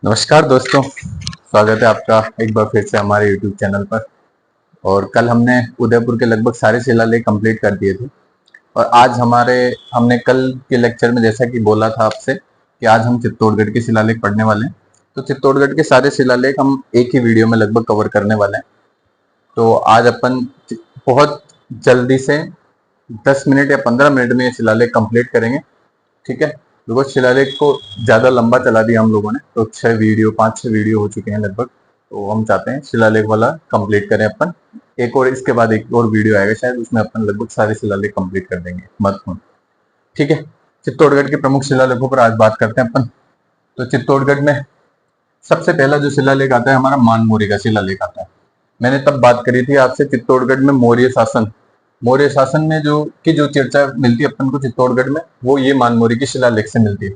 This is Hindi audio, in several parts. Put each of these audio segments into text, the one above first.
नमस्कार दोस्तों, स्वागत है आपका एक बार फिर से हमारे YouTube चैनल पर। और कल हमने उदयपुर के लगभग सारे शिलालेख कंप्लीट कर दिए थे। और आज हमने कल के लेक्चर में जैसा कि बोला था आपसे कि आज हम चित्तौड़गढ़ के शिलालेख पढ़ने वाले हैं। तो चित्तौड़गढ़ के सारे शिलालेख हम एक ही वीडियो में लगभग कवर करने वाले हैं। तो आज अपन बहुत जल्दी से 10 मिनट या 15 मिनट में ये शिलालेख कंप्लीट करेंगे। ठीक है, बिकॉज शिलालेख को ज्यादा लंबा चला दिया हम लोगों ने, तो 5-6 वीडियो हो चुके हैं लगभग। तो हम चाहते हैं शिलालेख वाला कंप्लीट करें अपन। एक और इसके बाद एक और वीडियो आएगा शायद, उसमें अपन लगभग सारे शिलालेख कंप्लीट कर देंगे महत्वपूर्ण। ठीक है, चित्तौड़गढ़ के प्रमुख शिलालेखों पर आज बात करते हैं अपन। तो चित्तौड़गढ़ में सबसे पहला जो शिलालेख आता है हमारा मानमोरी का शिलालेख आता है। मैंने तब बात करी थी आपसे चित्तौड़गढ़ में मौर्य शासन में जो चर्चा मिलती है अपन को चित्तौड़गढ़ में, वो ये मानमोरी के शिलालेख से मिलती है।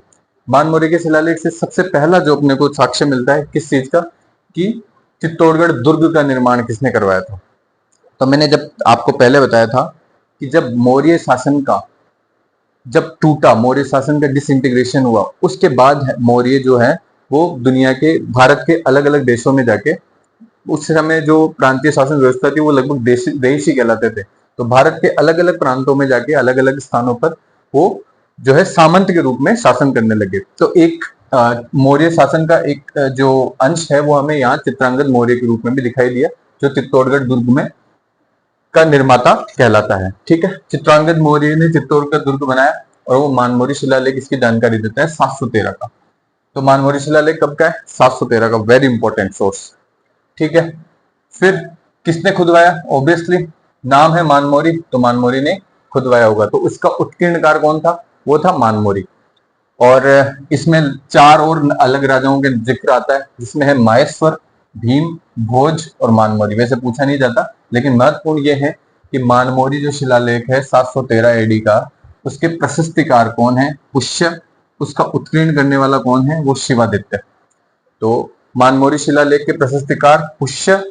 मानमोरी के शिलालेख से सबसे पहला जो अपने को साक्ष्य मिलता है किस चीज का, कि चित्तौड़गढ़ दुर्ग का निर्माण किसने करवाया था। तो मैंने जब आपको पहले बताया था कि जब मौर्य शासन का जब टूटा, मौर्य शासन का डिसइंटीग्रेशन हुआ, उसके बाद मौर्य जो है वो दुनिया के भारत के अलग अलग देशों में जाके, उस समय जो प्रांतीय शासन व्यवस्था थी वो लगभग देश ही कहलाते थे। तो भारत के अलग अलग प्रांतों में जाके अलग अलग स्थानों पर वो जो है सामंत के रूप में शासन करने लगे। तो एक मौर्य शासन का एक जो अंश है वो हमें यहाँ चित्रांगद मौर्य के रूप में भी दिखाई दिया, जो चित्तौड़गढ़ दुर्ग में का निर्माता कहलाता है। ठीक है, चित्रांगद मौर्य ने चित्तौड़गढ़ दुर्ग बनाया और वो मानमोरी शिलालेख इसकी जानकारी देता है 713 का। तो मानमोरी शिलालेख कब का है? 713 का, वेरी इंपॉर्टेंट सोर्स। ठीक है, फिर किसने खुदवाया? ऑब्वियसली नाम है मानमोरी, तो मानमोरी ने खुदवाया होगा। तो उसका उत्कीर्णकार कौन था? वो था मानमोरी। और इसमें 4 और अलग राजाओं के जिक्र आता है, जिसमें है माहेश्वर, भीम, भोज और मानमोरी। वैसे पूछा नहीं जाता, लेकिन महत्वपूर्ण यह है कि मानमोरी जो शिलालेख है 713 एडी का, उसके प्रशस्तिकार कौन है? पुष्य। उसका उत्कीर्ण करने वाला कौन है? वो शिवादित्य। तो मानमोरी शिलालेख के प्रशस्तिकार पुष्य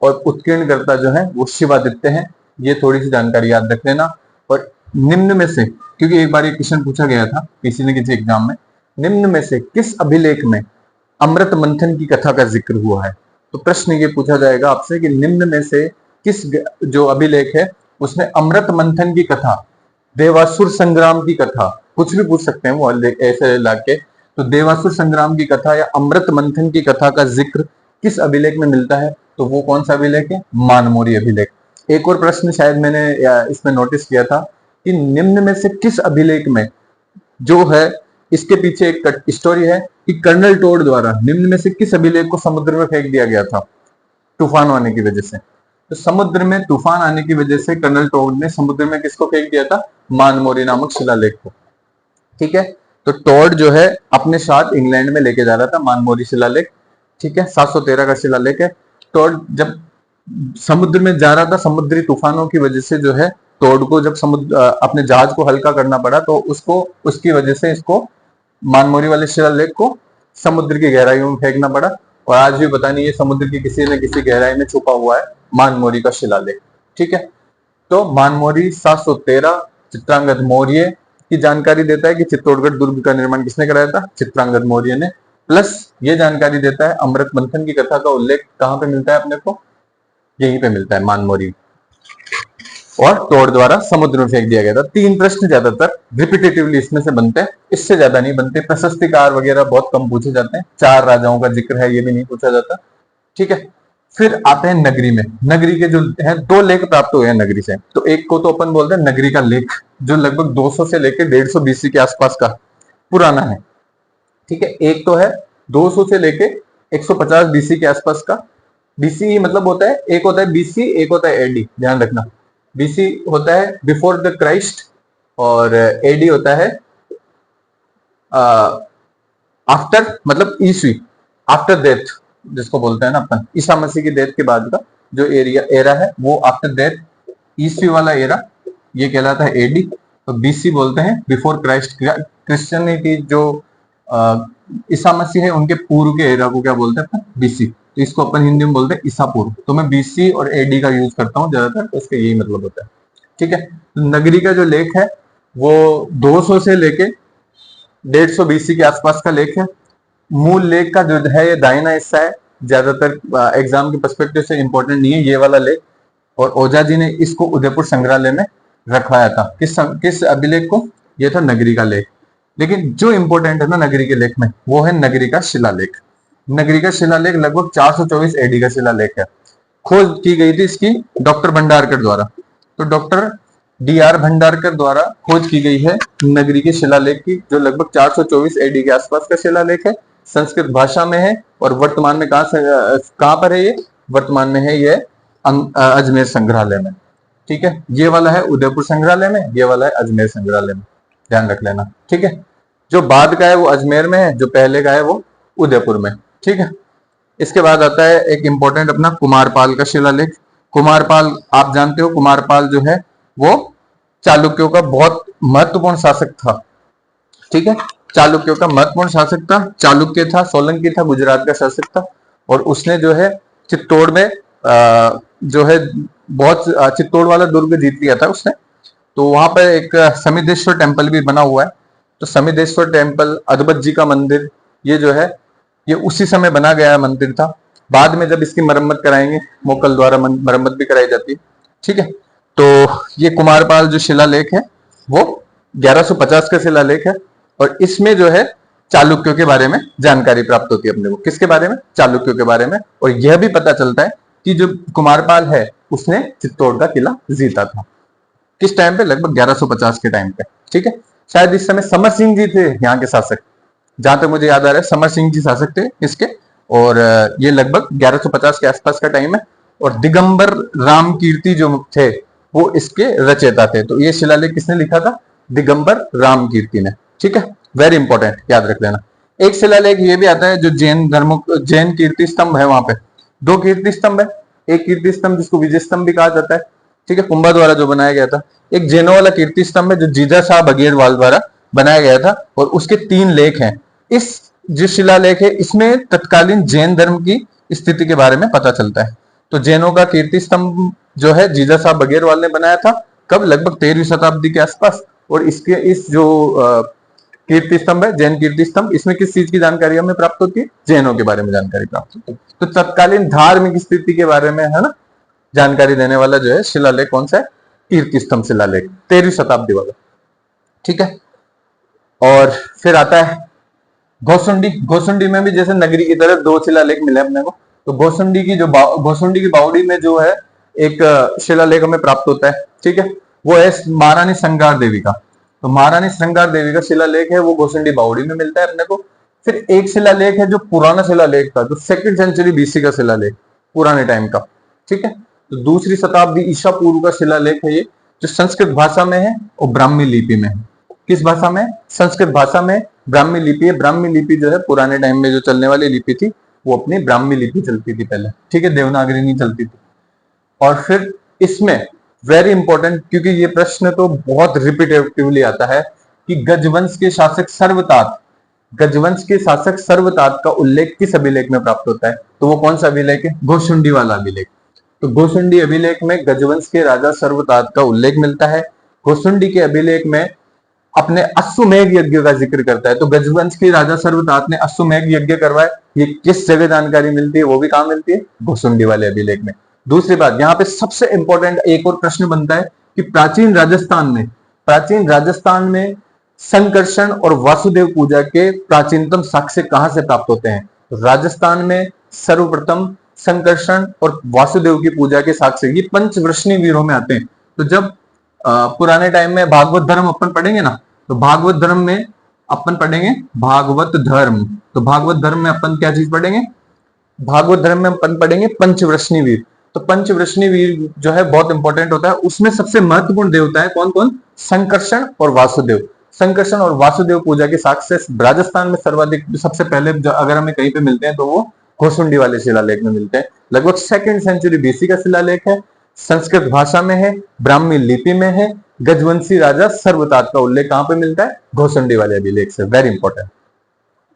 और उत्कीर्णकर्ता जो है वो शिवादित्य है। ये थोड़ी सी जानकारी याद रख लेना। और निम्न में से, क्योंकि एक बार ये क्वेश्चन पूछा गया था किसी न किसी एग्जाम में, निम्न में से किस अभिलेख में अमृत मंथन की कथा का जिक्र हुआ है? तो प्रश्न ये पूछा जाएगा आपसे कि निम्न में से किस जो अभिलेख है उसमें अमृत मंथन की कथा, देवासुर संग्राम की कथा, कुछ भी पूछ सकते हैं वो ऐसे लाके। तो देवासुर संग्राम की कथा या अमृत मंथन की कथा का जिक्र किस अभिलेख में मिलता है? तो वो कौन सा अभिलेख है? मानमोरी अभिलेख। एक और प्रश्न शायद मैंने इसमें नोटिस किया था कि निम्न में से किस अभिलेख में जो है, इसके पीछे एक स्टोरी है कि कर्नल टोड द्वारा निम्न में से किस अभिलेख को समुद्र में फेंक दिया गया था तूफान आने की वजह से। तो समुद्र में तूफान आने की वजह से कर्नल टोड ने समुद्र में किसको फेंक दिया था? मानमोरी नामक शिलालेख को। ठीक है, तो टॉड जो है अपने साथ इंग्लैंड में लेके जा रहा था मानमोरी शिलालेख। ठीक है, 713 का शिलालेख है। टॉड जब समुद्र में जा रहा था, समुद्री तूफानों की वजह से जो है टॉड को जब समुद्र अपने जहाज को हल्का करना पड़ा, तो उसको उसकी वजह से इसको मानमोरी वाले शिलालेख को समुद्र की गहराइयों में फेंकना पड़ा। और आज भी पता नहीं ये समुद्र की किसी न किसी गहराई में छुपा हुआ है मानमोरी का शिलालेख। ठीक है, तो मानमोरी 713 चित्रांगद मौर्य की जानकारी देता है कि चित्तौड़गढ़ दुर्ग का निर्माण किसने कराया था? चित्रांगद मौर्य ने। प्लस ये जानकारी देता है अमृत मंथन की कथा का उल्लेख कहां पे मिलता है अपने को? यहीं पे मिलता है, मानमोरी। और टोड द्वारा समुद्र में फेंक दिया गया था। 3 प्रश्न ज्यादातर रिपीटेटिवली इसमें से बनते हैं, इससे ज्यादा नहीं बनते। प्रशस्तिकार वगैरह बहुत कम पूछे जाते हैं। 4 राजाओं का जिक्र है, ये भी नहीं पूछा जाता। ठीक है, फिर आते हैं नगरी में। नगरी के जो है 2 लेख प्राप्त हुए हैं नगरी से। तो एक को तो अपन बोलते हैं नगरी का लेख, जो लगभग 200 से लेकर 150 बीसी के आसपास का पुराना है। ठीक है, एक तो है 200 से लेके 150 बीसी के आसपास का। बीसी मतलब होता है, एक होता है बीसी, एक होता है एडी, ध्यान रखना। बीसी होता है बिफोर द क्राइस्ट और एडी होता है आफ्टर, मतलब ईस्वी, आफ्टर डेथ जिसको बोलते हैं ना अपन, ईसा मसीह की डेथ के बाद का जो एरा है वो आफ्टर डेथ, ईस्वी वाला एरा ये कहलाता है एडी। तो बीसी बोलते हैं बिफोर क्राइस्ट। क्रिश्चियनिटी जो ईसा मसीह है उनके पूर्व के एरा को क्या बोलते हैं? बीसी। तो इसको अपन हिंदी में बोलते हैं ईसा पूर्व। तो मैं बीसी और एडी का यूज करता हूँ ज्यादातर, तो इसका यही मतलब होता है। ठीक है, तो नगरी का जो लेख है वो 200 से लेके 150 बीसी के आसपास का लेख है। मूल लेख का जो है ये दाहिना हिस्सा है, ज्यादातर एग्जाम के पर्सपेक्टिव से इंपॉर्टेंट नहीं है ये वाला लेख। और ओझा जी ने इसको उदयपुर संग्रहालय में रखवाया था। किस अभिलेख को? ये था नगरी का लेख। लेकिन जो इंपॉर्टेंट है ना नगरी के लेख में, वो है नगरी का शिलालेख। नगरी का शिलालेख लगभग 424 एडी का शिलालेख है। खोज की गई थी इसकी डॉक्टर भंडारकर द्वारा। तो डॉक्टर डी.आर. भंडारकर द्वारा खोज की गई है नगरी के शिलालेख की, जो लगभग 424 एडी के आसपास का शिलालेख है, संस्कृत भाषा में है। और वर्तमान में कहां पर है ये? वर्तमान में है ये अजमेर संग्रहालय में। ठीक है, ये वाला है उदयपुर संग्रहालय में, ये वाला है अजमेर संग्रहालय में, ध्यान रख लेना। ठीक है, जो बाद का है वो अजमेर में है, जो पहले का है वो उदयपुर में। ठीक है, इसके बाद आता है एक इंपॉर्टेंट अपना कुमारपाल का शिलालेख। कुमारपाल आप जानते हो, कुमारपाल जो है वो चालुक्यों का बहुत महत्वपूर्ण शासक था। ठीक है, चालुक्यों का महत्वपूर्ण शासक था। चालुक्य था, सोलंकी था, गुजरात का शासक था। और उसने जो है चित्तौड़ में जो है बहुत चित्तौड़ वाला दुर्ग जीत लिया था उसने। तो वहां पर एक समिदेश्वर टेम्पल भी बना हुआ है। तो समिदेश्वर टेम्पल, अद्भुत जी का मंदिर, ये जो है ये उसी समय बना गया मंदिर था। बाद में जब इसकी मरम्मत कराएंगे, मोकल द्वारा मरम्मत भी कराई जाती है। ठीक है, तो ये कुमारपाल जो शिलालेख है वो 1150 का शिलालेख है। और इसमें जो है चालुक्यों के बारे में जानकारी प्राप्त होती है अपने को। किसके बारे में? चालुक्यों के बारे में। और यह भी पता चलता है कि जो कुमारपाल है उसने चित्तौड़ का किला जीता था। किस टाइम पे? लगभग 1150 के टाइम पे। ठीक है, शायद इस समय समर सिंह जी थे यहाँ के शासक, जहां तक मुझे याद आ रहा है समर सिंह जी शासक थे इसके। और ये लगभग 1150 के आसपास का टाइम है। और दिगंबर राम कीर्ति जो थे वो इसके रचयिता थे। तो ये शिलालेख किसने लिखा था? दिगंबर राम कीर्ति ने। ठीक है, वेरी इंपॉर्टेंट, याद रख लेना। एक शिलालेख ये भी आता है जो जैन कीर्ति स्तंभ है, वहां पे 2 कीर्ति स्तंभ है। एक कीर्ति स्तंभ जिसको विजय स्तंभ भी कहा जाता है, ठीक है, कुंभा द्वारा जो बनाया गया था। एक जैनों वाला कीर्ति स्तंभ है जो जीजा शाह बघेलवाल द्वारा बनाया गया था। और उसके 3 लेख हैं। इस जो शिलालेख है इसमें तत्कालीन जैन धर्म की स्थिति के बारे में पता चलता है। तो जैनों का कीर्ति स्तंभ जो है जीजा शाह बघेलवाल ने बनाया था, कब? लगभग 13वीं शताब्दी के आसपास। और इसके इस जो कीर्ति स्तंभ है, जैन कीर्ति स्तंभ, इसमें किस चीज की जानकारी हमें प्राप्त होती है? जैनों के बारे में जानकारी प्राप्त होती है। तो तत्कालीन धार्मिक स्थिति के बारे में है ना जानकारी देने वाला जो है शिलालेख कौन सा है? कीर्ति स्तंभ शिलालेख, 13वीं शताब्दी वाला। ठीक है, और फिर आता है घोसुंडी। घोसुंडी में भी जैसे नगरी की तरह 2 शिलालेख मिले अपने को। तो घोसुंडी की बावड़ी में जो है एक शिलालेख हमें प्राप्त होता है। ठीक है, वो है महारानी श्रृंगार देवी का। तो महारानी श्रृंगार देवी का शिलालेख है वो घोसुंडी बावड़ी में मिलता है अपने को। फिर एक शिलालेख है जो पुराना शिलालेख था, जो 2nd सेंचुरी बीसी का शिलालेख, पुराने टाइम का। ठीक है, तो 2री शताब्दी ईसा पूर्व का शिलालेख है ये, जो संस्कृत भाषा में है और ब्राह्मी लिपि में है। किस भाषा में? संस्कृत भाषा में, ब्राह्मी लिपि है। ब्राह्मी लिपि जो है पुराने टाइम में जो चलने वाली लिपि थी वो अपनी ब्राह्मी लिपि चलती थी पहले। ठीक है, देवनागरी नहीं चलती थी। और फिर इसमें वेरी इंपॉर्टेंट, क्योंकि ये प्रश्न तो बहुत रिपीटेटिवली आता है कि गजवंश के शासक सर्वतात का उल्लेख किस अभिलेख में प्राप्त होता है? तो वो कौन सा अभिलेख है? घोसुंडी वाला अभिलेख। तो घोसुंडी अभिलेख में गजवंश के राजा सर्वतात का उल्लेख मिलता है। घोसुंडी के अभिलेख में अपने अश्वमेघ यज्ञ का जिक्र करता है। तो गजवंश के राजा सर्वतात ने अश्वमेघ यज्ञ करवाए, ये किस जगह जानकारी मिलती है? वो भी कहां मिलती है? घोसुंडी वाले अभिलेख में। दूसरी बात, यहाँ पे सबसे इंपॉर्टेंट एक और प्रश्न बनता है कि प्राचीन राजस्थान में संकर्षण और वासुदेव पूजा के प्राचीनतम साक्ष्य कहां से प्राप्त होते हैं? तो राजस्थान में सर्वप्रथम संकर्षण और वासुदेव की पूजा के साक्ष्य ये पंचवृष्णि वीरों में आते हैं। तो जब पुराने टाइम में भागवत धर्म अपन पढ़ेंगे ना, तो भागवत धर्म में अपन पढ़ेंगे भागवत धर्म। तो भागवत धर्म में अपन क्या चीज पढ़ेंगे? भागवत धर्म में अपन पढ़ेंगे पंचवृष्णि वीर। तो पंचवृष्णि वीर जो है बहुत इंपॉर्टेंट होता है। उसमें सबसे महत्वपूर्ण देवता है कौन कौन? संकर्षण और वासुदेव। संकर्षण और वासुदेव पूजा के साक्ष्य राजस्थान में सर्वाधिक सबसे पहले अगर हमें कहीं पे मिलते हैं तो वो घोसुंडी वाले शिलालेख में मिलते हैं। लगभग 2nd सेंचुरी बीसी का शिलालेख है, संस्कृत भाषा में है, ब्राह्मी लिपि में है। गजवंशी राजा सर्वतात का उल्लेख कहां पे मिलता है? घोसुंडी वाले अभिलेख से। Very important.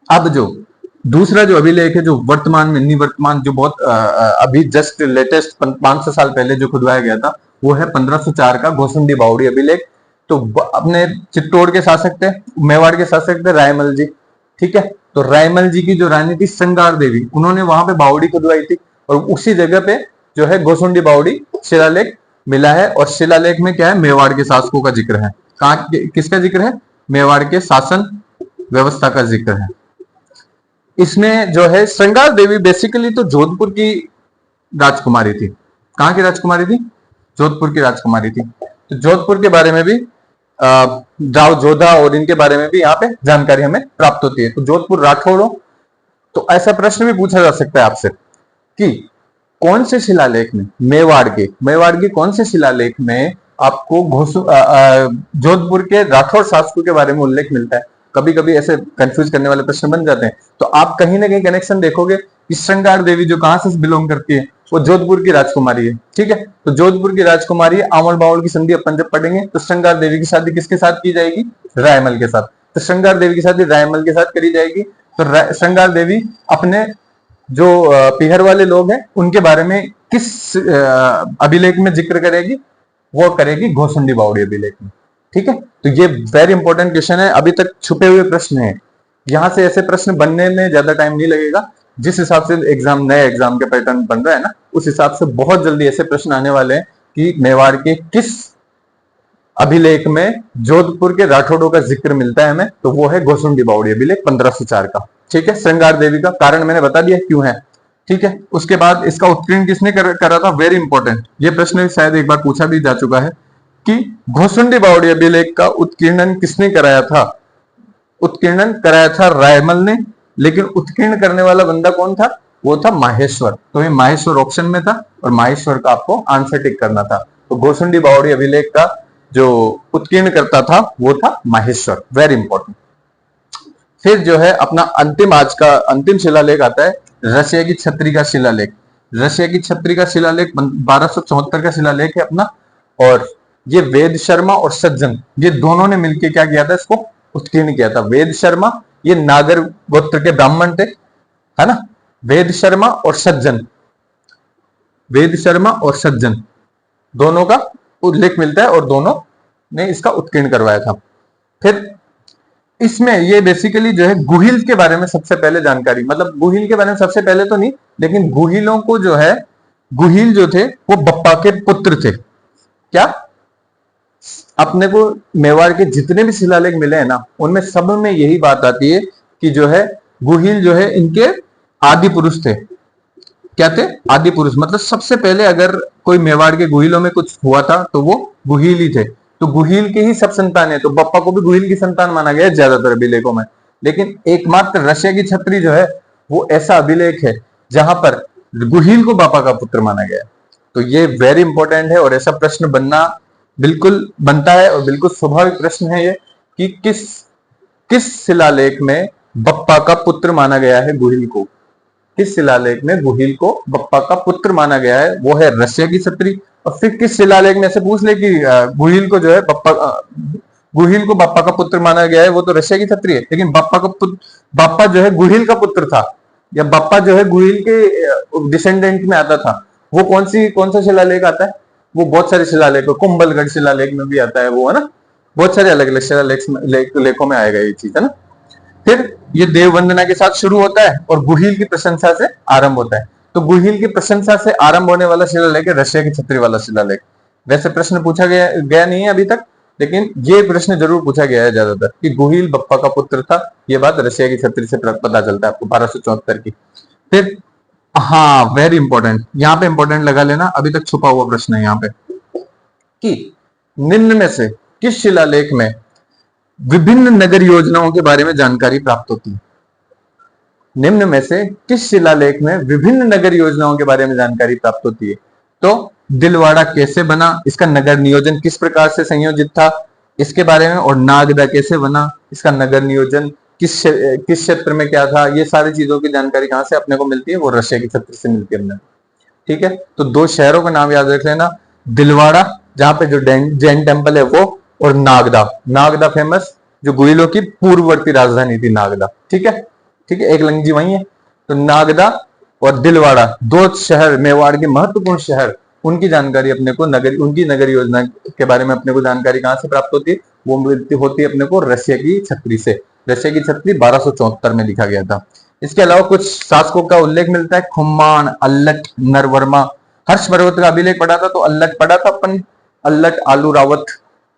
अब जो दूसरा जो अभिलेख है जो वर्तमान में निवर्तमान जो बहुत अभी जस्ट लेटेस्ट 500 साल पहले जो खुदवाया गया था वो है 1504 का घोसुंडी बावड़ी अभिलेख। तो अपने चित्तौड़ के शासक थे, मेवाड़ के शासक थे रायमल जी। ठीक है, तो रायमल जी की जो रानी थी श्रृंगार देवी, उन्होंने वहां पे बावड़ी खुदवाई थी और उसी जगह पे जो है गोसुंडी बावड़ी शिलालेख मिला है। और शिलालेख में क्या है, मेवाड़ के शासकों का जिक्र है। कहाँ किसका जिक्र है, मेवाड़ के शासन व्यवस्था का जिक्र है। इसमें जो है श्रृंगार देवी बेसिकली तो जोधपुर की राजकुमारी थी। कहाँ की राजकुमारी थी, जोधपुर की राजकुमारी थी। तो जोधपुर के बारे में भी जाओ जोधा और इनके बारे में भी यहाँ पे जानकारी हमें प्राप्त होती है। तो जोधपुर राठौड़ों, तो ऐसा प्रश्न भी पूछा जा सकता है आपसे कि कौन से शिलालेख में, मेवाड़ के कौन से शिलालेख में आपको जोधपुर के राठौड़ शासकों के बारे में उल्लेख मिलता है। कभी कभी ऐसे कंफ्यूज करने वाले प्रश्न बन जाते हैं। तो आप कहीं ना कहीं कनेक्शन देखोगे कि श्रृंगार देवी जो कहां से बिलोंग करती है, वो जोधपुर की राजकुमारी है। ठीक है, तो जोधपुर की राजकुमारी आंवल बावल की संधि अपन जब पढ़ेंगे तो श्रृंगार देवी की शादी किसके साथ की जाएगी, रायमल के साथ। तो श्रृंगार देवी की शादी रायमल के साथ करी जाएगी। तो श्रृंगार देवी अपने जो पीहर वाले लोग हैं उनके बारे में किस अभिलेख में जिक्र करेगी, वो करेगी घोसुंडी बावड़ी अभिलेख में। ठीक है, तो ये वेरी इंपॉर्टेंट क्वेश्चन है, अभी तक छुपे हुए प्रश्न है। यहां से ऐसे प्रश्न बनने में ज्यादा टाइम नहीं लगेगा। जिस हिसाब से एग्जाम, नए एग्जाम के पैटर्न बन रहा है ना, उस हिसाब से बहुत जल्दी ऐसे प्रश्न आने वाले हैं कि मेवाड़ के किस अभिलेख में जोधपुर के राठौड़ों का जिक्र मिलता है हमें, तो वो है घोसुंडी बावड़ी अभिलेख 1504 का। ठीक है, श्रृंगार देवी का कारण मैंने बता दिया क्यों है। ठीक है, उसके बाद इसका उत्कीर्ण किसने करा था, वेरी इंपॉर्टेंट, ये प्रश्न शायद एक बार पूछा भी जा चुका है कि घोसुंडी बावड़ी अभिलेख का उत्कीर्णन किसने कराया था। उत्कीर्णन कराया था रायमल ने, लेकिन उत्कीर्ण करने वाला बंदा कौन था, वो था माहेश्वर। तो ये माहेश्वर ऑप्शन में था और माहेश्वर का आपको आंसर टिक करना था। तो घोसुंडी बावड़ी अभिलेख का जो उत्कीर्ण करता था वो था माहेश्वर, वेरी इंपॉर्टेंट। फिर जो है अपना अंतिम, आज का अंतिम शिलालेख आता है रशिया की छत्री का शिलालेख। रशिया की छत्री का शिलालेख 1274 का शिलालेख है अपना। और ये वेद शर्मा और सज्जन, ये दोनों ने मिलकर क्या किया था, इसको उत्कीर्ण किया था। वेद शर्मा ये नागर गोत्र के ब्राह्मण थे, है ना। वेद शर्मा और सज्जन, वेद शर्मा और सज्जन दोनों का उल्लेख मिलता है और दोनों ने इसका उत्कीर्ण करवाया था। फिर इसमें ये बेसिकली जो है गुहिल के बारे में सबसे पहले जानकारी, मतलब गुहिल के बारे में सबसे पहले तो नहीं, लेकिन गुहिलों को जो है, गुहिल जो थे वो बप्पा के पुत्र थे। क्या, अपने को मेवाड़ के जितने भी शिलालेख मिले हैं ना, उनमें सब में यही बात आती है कि जो है गुहिल जो है इनके आदि पुरुष थे। क्या थे, आदि पुरुष, मतलब सबसे पहले अगर कोई मेवाड़ के गुहिलों में कुछ हुआ था तो वो गुहिल ही थे। तो गुहिल के ही सब संतान है, तो बप्पा को भी गुहिल की संतान माना गया है ज्यादातर अभिलेखों में। लेकिन एकमात्र रशिया की छत्री जो है वो ऐसा अभिलेख है जहां पर गुहिल को बापा का पुत्र माना गया है। तो ये वेरी इंपॉर्टेंट है और ऐसा प्रश्न बनना बिल्कुल बनता है और बिल्कुल स्वाभाविक प्रश्न है ये कि किस शिलालेख में बप्पा का पुत्र माना गया है गुहिल को। किस शिलालेख में गुहिल को बप्पा का पुत्र माना गया है, वो है रशिया की छत्री। और फिर किस शिलालेख में ऐसे पूछ ले कि गुहिल को जो है गुहिल को बप्पा का पुत्र माना गया है, वो तो रशिया की छत्री है, लेकिन बप्पा जो है गुहिल का पुत्र था, या बप्पा जो है गुहिल के डिसेंडेंट में आता था, वो कौन सा शिलालेख आता है, वो बहुत सारे शिलालेख, कुंभलगढ़ शिलालेख में भी आता है वो, है ना। बहुत सारे अलग अलग शिलालेखों में आएगा ये चीज, है ना। फिर ये देव वंदना के साथ शुरू होता है और गुहिल की प्रशंसा से आरंभ होता है। तो गुहिल की प्रशंसा से आरंभ होने वाला शिलालेख है रशिया की छत्री वाला शिलालेख। वैसे प्रश्न पूछा गया नहीं है अभी तक, लेकिन ये प्रश्न जरूर पूछा गया है ज्यादातर कि गुहिल बप्पा का पुत्र था। ये बात रशिया की छत्री से पता चलता है आपको 1274 की। फिर हाँ, वेरी इंपॉर्टेंट, यहाँ पे इंपॉर्टेंट लगा लेना, अभी तक छुपा हुआ प्रश्न है यहाँ पे कि निम्न में से किस शिलालेख में विभिन्न नगर योजनाओं के बारे में जानकारी प्राप्त होती है। निम्न में से किस शिलालेख में विभिन्न नगर योजनाओं के बारे में जानकारी प्राप्त होती है। तो दिलवाड़ा कैसे बना, इसका नगर नियोजन किस प्रकार से संयोजित था, इसके बारे में, और नागदा कैसे बना, इसका नगर नियोजन किस क्षेत्र में क्या था, ये सारी चीजों की जानकारी कहां से अपने को मिलती है, वो रशिया की छत्री से मिलती है अपने। ठीक है, तो दो शहरों का नाम याद रख लेना, दिलवाड़ा जहां पे जो जैन टेम्पल है वो, और नागदा फेमस जो गुहिलों की पूर्ववर्ती राजधानी थी नागदा। ठीक है, एक लंगजी वही है। तो नागदा और दिलवाड़ा दो शहर, मेवाड़ के महत्वपूर्ण शहर, उनकी जानकारी अपने को उनकी नगर योजना के बारे में अपने को जानकारी कहां से प्राप्त होती है, वो होती है अपने को रशिया की छत्री से। रशिया की छत्री 1274 में लिखा गया था। इसके अलावा कुछ शासकों का उल्लेख मिलता है, खुम्मान, अल्लट, नरवर्मा। हर्षवर्धन का अभिलेख पढ़ा था तो अल्लट पढ़ा था अपन, अल्लट, आलू रावत,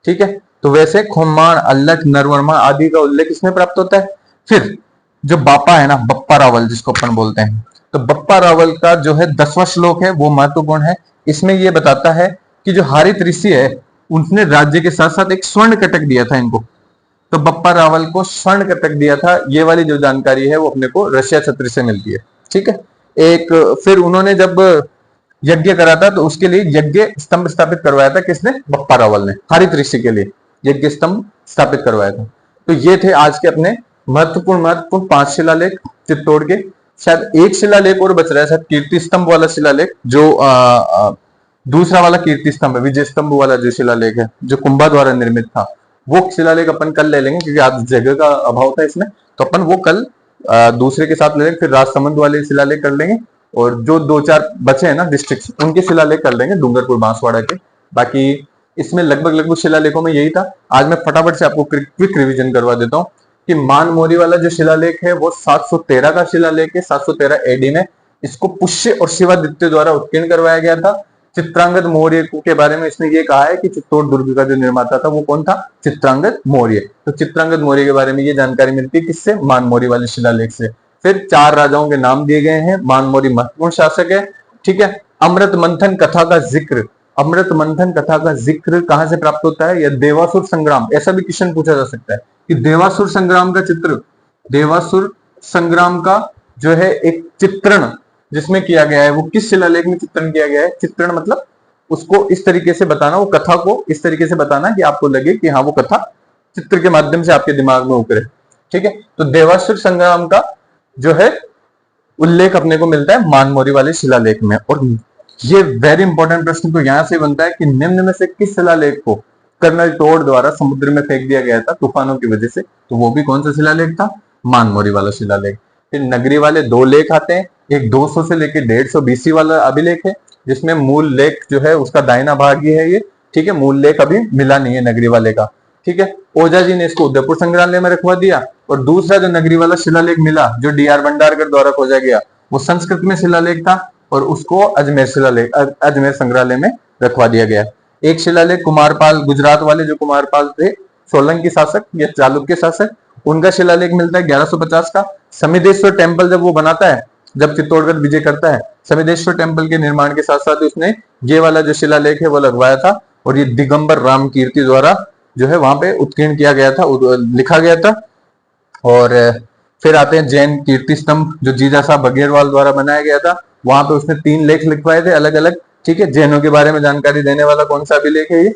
ठीक है। तो वैसे खुम्मान, अल्लट, नरवर्मा आदि का उल्लेख इसमें प्राप्त होता है। फिर जो बापा है ना, बप्पा रावल जिसको अपन बोलते हैं, तो बप्पा रावल का जो है 10वां श्लोक है वो महत्वपूर्ण है। इसमें ये बताता है कि जो हारित ऋषि है उसने राज्य के साथ साथ एक स्वर्ण कटक दिया था इनको, तो बप्पा रावल को स्वर्ण कटक दिया था। ये वाली जो जानकारी है वो अपने को रशिया छत्री से मिलती है, ठीक है। एक फिर उन्होंने जब यज्ञ करा था तो उसके लिए यज्ञ स्तंभ स्थापित करवाया था, किसने? बप्पा रावल ने, हरित ऋषि के लिए यज्ञ स्तंभ स्थापित करवाया था। तो ये थे आज के अपने महत्वपूर्ण 5 शिलालेख चित्तौड़ के। शायद एक शिलालेख और बच रहा है, शायद कीर्ति स्तंभ वाला शिलालेख, जो दूसरा वाला कीर्ति स्तंभ है, विजय स्तंभ वाला जो शिलालेख है जो कुंभा द्वारा निर्मित था, वो शिलालेख अपन कल ले लेंगे क्योंकि आज जगह का अभाव था इसमें, तो अपन वो कल दूसरे के साथ ले लेंगे। फिर राजसमंद वाले शिलालेख कर लेंगे और जो 2-4 बचे हैं ना डिस्ट्रिक्ट, उनके शिलालेख कर लेंगे, डूंगरपुर, बांसवाड़ा के। बाकी इसमें लगभग शिलालेखों में यही था। आज मैं फटाफट से आपको क्विक रिवीजन करवा देता हूँ कि मानमोरी वाला जो शिलालेख है वो 713 का शिलालेख है, 713 एडी में। इसको पुष्य और शिवादित्य द्वारा उत्कीर्ण करवाया गया था। चित्रांगद मौर्य के बारे में इसने ये कहा है कि चित्तौड़ दुर्ग का जो निर्माता था वो कौन था? चित्रांगद मौर्य। तो चित्रांगद मौर्य के बारे में ये जानकारी मिलती है किससे? मानमोरी वाले शिलालेख से। फिर 4 राजाओं के नाम दिए गए हैं। मानमोरी महत्वपूर्ण शासक है, ठीक है। अमृत मंथन कथा का जिक्र, अमृत मंथन कथा का जिक्र कहां से प्राप्त होता है? या देवासुर संग्राम, ऐसा भी क्वेश्चन पूछा जा सकता है कि देवासुर संग्राम का चित्र, देवासुर संग्राम का जो है एक चित्रण जिसमें किया गया है वो किस शिलालेख में चित्रण किया गया है? चित्रण मतलब उसको इस तरीके से बताना, वो कथा को इस तरीके से बताना कि आपको लगे कि हाँ वो कथा चित्र के माध्यम से आपके दिमाग में उतरे, ठीक है। तो देवासुर संग्राम का जो है उल्लेख अपने को मिलता है मानमोरी वाले शिलालेख में। और ये वेरी इंपॉर्टेंट प्रश्न तो यहां से बनता है कि निम्न में से किस शिलालेख को कर्नल टोड द्वारा समुद्र में फेंक दिया गया था तूफानों की वजह से? तो वो भी कौन सा शिलालेख था? मानमोरी वाला शिलालेख। फिर नगरी वाले 2 लेख आते हैं, एक 200 से लेकर 150 बीसी वाला अभिलेख है जिसमें मूल लेख जो है उसका दाहिना भाग ही है ये, ठीक है। मूल लेख अभी मिला नहीं है नगरी वाले का, ठीक है। ओझा जी ने इसको उदयपुर संग्रहालय में रखवा दिया। और दूसरा जो नगरी वाला शिलालेख मिला जो डी.आर. भंडारकर द्वारा खोजा गया वो संस्कृत में शिलालेख था और उसको अजमेर शिलालेख, अजमेर संग्रहालय में रखवा दिया गया। एक शिलालेख कुमारपाल, गुजरात वाले जो कुमारपाल थे, सोलंकी शासक या चालुक्य शासक, उनका शिलालेख मिलता है 1150 का। समिदेश्वर टेम्पल जब वो बनाता है, जब चित्तौड़गढ़ विजय करता है, समिदेश्वर टेम्पल के निर्माण के साथ साथ उसने ये वाला जो शिलालेख है वो लगवाया था और ये दिगंबर राम कीर्ति द्वारा जो है वहां पे उत्कीर्ण किया गया था, लिखा गया था। और फिर आते हैं जैन कीर्ति स्तंभ जो जीजा साहब बघेलवाल द्वारा बनाया गया था। वहां पे उसने 3 लेख लिखवाए थे अलग अलग, ठीक है। जैनों के बारे में जानकारी देने वाला कौन सा अभिलेख है? ये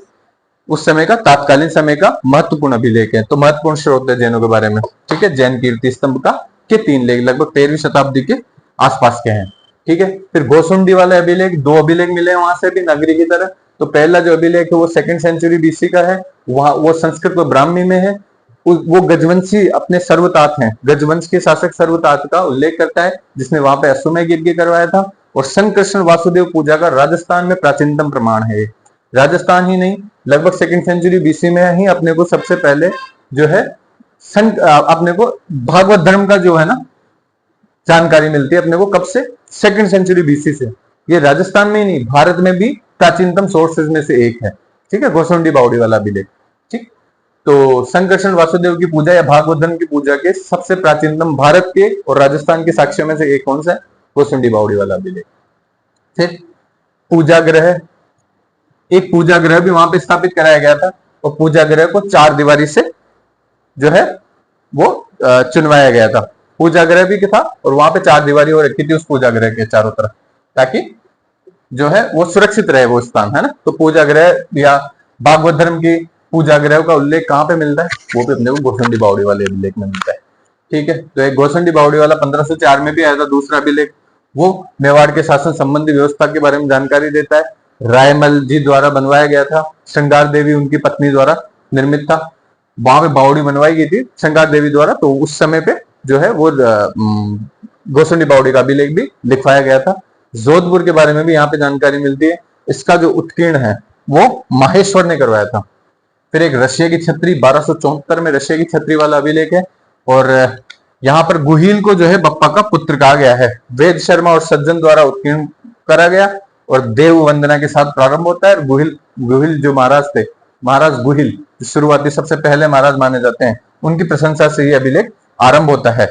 उस समय का, तत्कालीन समय का महत्वपूर्ण अभिलेख है। तो महत्वपूर्ण स्रोत है जैनों के बारे में, ठीक है। जैन कीर्ति स्तंभ का के 3 लेख लगभग 13वीं शताब्दी के आसपास के हैं, ठीक है। फिर गोसुंडी वाले अभिलेख, 2 अभिलेख मिले वहां से भी नगरी की तरह। तो पहला जो अभिलेख है वो 2nd सेंचुरी बीसी का है, वहां वो संस्कृत व ब्राह्मी में है। वो गजवंशी अपने सर्वतात हैं, गजवंश के शासक सर्वतात का उल्लेख करता है जिसने वहां पे अश्वमेध यज्ञ करवाया था। और संकृष्ण वासुदेव पूजा का राजस्थान में प्राचीनतम प्रमाण है। राजस्थान ही नहीं, लगभग 2nd सेंचुरी बीसी में ही अपने को सबसे पहले जो है अपने को भागवत धर्म का जो है ना जानकारी मिलती है अपने को कब से? 2nd सेंचुरी बीसी से। ये राजस्थान में ही नहीं, भारत में भी प्राचीनतम सोर्सेज में से एक है, ठीक है, गोसुंडी बावड़ी वाला अभिलेख, ठीक। तो संकर्षण वासुदेव की पूजा या भागवत धर्म की पूजा के सबसे प्राचीनतम भारत के और राजस्थान के साक्ष्यों में से एक कौन सा है? गोसुंडी बावड़ी वाला अभिलेख। फिर पूजा ग्रह, एक पूजा ग्रह भी वहां पे स्थापित कराया गया था और पूजा ग्रह को 4 दीवारी से जो है वो चुनवाया गया था। पूजा ग्रह भी था और वहां पे 4 दीवारी हो रखी थी उस पूजा ग्रह के चारों तरफ, ताकि जो है वो सुरक्षित रहे वो स्थान, है ना। तो पूजा ग्रह या भागवत धर्म की पूजा ग्रह का उल्लेख कहां पे मिलता है? वो भी अपने को गोसुंडी बावड़ी वाले अभिलेख में मिलता है, ठीक है। तो एक गोसुंडी बावड़ी वाला 1504 में भी आया था दूसरा अभिलेख, वो मेवाड़ के शासन संबंधी व्यवस्था के बारे में जानकारी देता है। रायमल जी द्वारा बनवाया गया था, श्रृंगार देवी उनकी पत्नी द्वारा निर्मित था। वहां पे बावड़ी बनवाई गई थी श्रृंगार देवी द्वारा, तो उस समय पे जो है वो गोसुंडी बावड़ी का अभिलेख भी लिखवाया गया था। जोधपुर के बारे में भी यहाँ पे जानकारी मिलती है, इसका जो उत्कीर्ण है वो माहेश्वर ने करवाया था। फिर एक रशिया की छतरी 1274 में रशिया की छतरी वाला अभिलेख है और यहाँ पर गुहिल को जो है बप्पा का पुत्र कहा गया है। वेद शर्मा और सज्जन द्वारा उत्कीर्ण करा गया और देव वंदना के साथ प्रारंभ होता है। गुहिल गुहिल जो महाराज थे, महाराज गुहिल शुरुआती सबसे पहले महाराज माने जाते हैं, उनकी प्रशंसा से ये अभिलेख आरंभ होता है।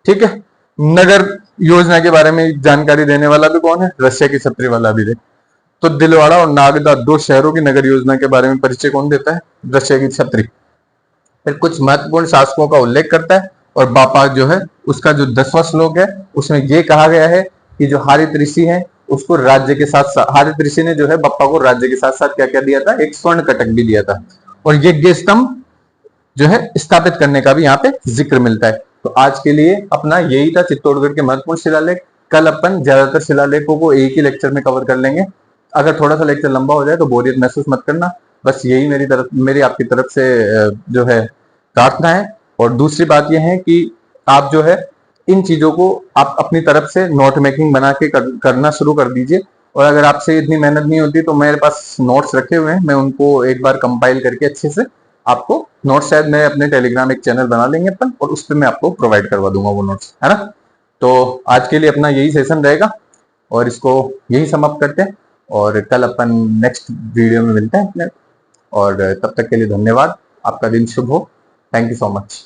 ठीक है। नगर योजना के बारे में जानकारी देने वाला भी कौन है? रशिया की छतरी वाला अभिलेख। तो दिलवाड़ा और नागदा 2 शहरों की नगर योजना के बारे में परिचय कौन देता है? रशिया की छतरी। फिर कुछ महत्वपूर्ण शासकों का उल्लेख करता है और बापा जो है उसका जो 10वां श्लोक है उसमें ये कहा गया है कि जो हारित ऋषि है उसको राज्य के साथ साथ, हारित ऋषि ने जो है बप्पा को राज्य के साथ साथ क्या क्या दिया था? एक स्वर्ण कटक भी दिया था और यज्ञ स्तंभ जो है स्थापित करने का भी यहाँ पे जिक्र मिलता है। तो आज के लिए अपना यही था चित्तौड़गढ़ के महत्वपूर्ण शिलालेख। कल अपन ज्यादातर शिलालेखों को एक ही लेक्चर में कवर कर लेंगे। अगर थोड़ा सा लेक्चर लंबा हो जाए तो बोरियत महसूस मत करना, बस यही मेरी आपकी तरफ से जो है प्रार्थना है। और दूसरी बात यह है कि आप जो है इन चीजों को आप अपनी तरफ से नोट मेकिंग बना के करना शुरू कर दीजिए। और अगर आपसे इतनी मेहनत नहीं होती तो मेरे पास नोट्स रखे हुए हैं, मैं उनको एक बार कंपाइल करके अच्छे से आपको नोट्स शायद मैं अपने टेलीग्राम एक चैनल बना लेंगे अपन और उस पर मैं आपको प्रोवाइड करवा दूंगा वो नोट्स, है ना। तो आज के लिए अपना यही सेशन रहेगा और इसको यही समाप्त करते हैं और कल अपन नेक्स्ट वीडियो में मिलते हैं अपने। और तब तक के लिए धन्यवाद। आपका दिन शुभ हो। Thank you so much.